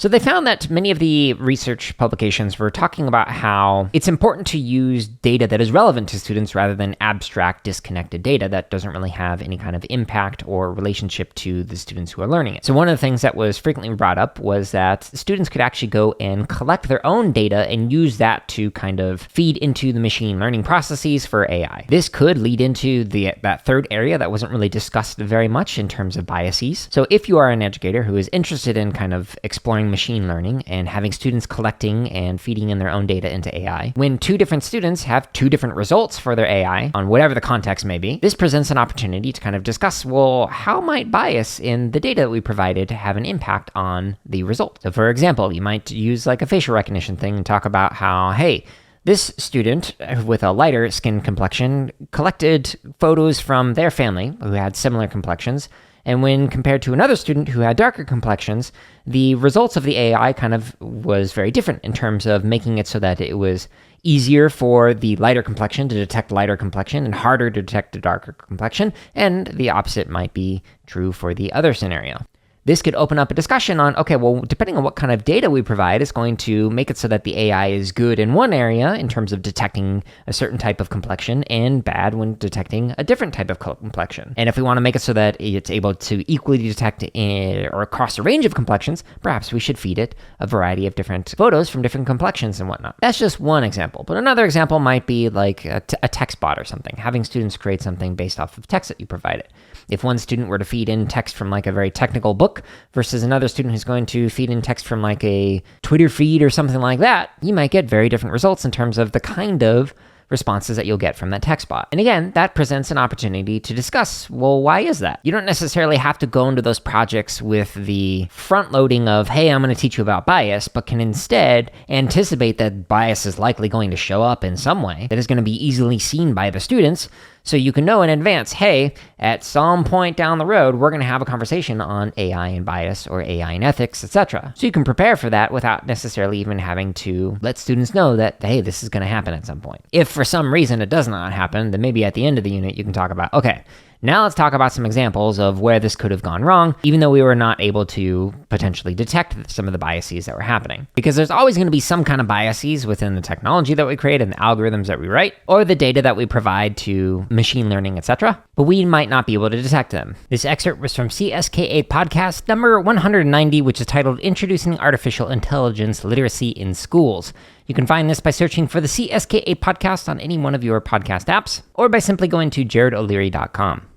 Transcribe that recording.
So they found that many of the research publications were talking about how it's important to use data that is relevant to students rather than abstract, disconnected data that doesn't really have any kind of impact or relationship to the students who are learning it. So one of the things that was frequently brought up was that students could actually go and collect their own data and use that to kind of feed into the machine learning processes for AI. This could lead into that third area that wasn't really discussed very much in terms of biases. So if you are an educator who is interested in kind of exploring machine learning and having students collecting and feeding in their own data into AI, when two different students have two different results for their AI on whatever the context may be, this presents an opportunity to kind of discuss, well, how might bias in the data that we provided have an impact on the result? So for example, you might use like a facial recognition thing and talk about how, hey, this student with a lighter skin complexion collected photos from their family who had similar complexions. And when compared to another student who had darker complexions, the results of the AI kind of was very different in terms of making it so that it was easier for the lighter complexion to detect lighter complexion and harder to detect the darker complexion. And the opposite might be true for the other scenario. This could open up a discussion on, okay, well, depending on what kind of data we provide, is going to make it so that the AI is good in one area in terms of detecting a certain type of complexion and bad when detecting a different type of complexion. And if we want to make it so that it's able to equally detect or across a range of complexions, perhaps we should feed it a variety of different photos from different complexions and whatnot. That's just one example. But another example might be like a text bot or something, having students create something based off of text that you provided. If one student were to feed in text from like a very technical book versus another student who's going to feed in text from like a Twitter feed or something like that, you might get very different results in terms of the kind of responses that you'll get from that text bot. And again, that presents an opportunity to discuss, well, why is that? You don't necessarily have to go into those projects with the front loading of, hey, I'm going to teach you about bias, but can instead anticipate that bias is likely going to show up in some way that is going to be easily seen by the students. So you can know in advance, hey, at some point down the road, we're going to have a conversation on AI and bias or AI and ethics, etc. So you can prepare for that without necessarily even having to let students know that, hey, this is going to happen at some point. If for some reason it does not happen, then maybe at the end of the unit, you can talk about, okay, now let's talk about some examples of where this could have gone wrong, even though we were not able to potentially detect some of the biases that were happening. Because there's always going to be some kind of biases within the technology that we create and the algorithms that we write, or the data that we provide to machine learning, etc. But we might not be able to detect them. This excerpt was from CSK8 podcast number 190, which is titled Introducing Artificial Intelligence Literacy in Schools. You can find this by searching for the CSK8 podcast on any one of your podcast apps, or by simply going to jaredolari.com.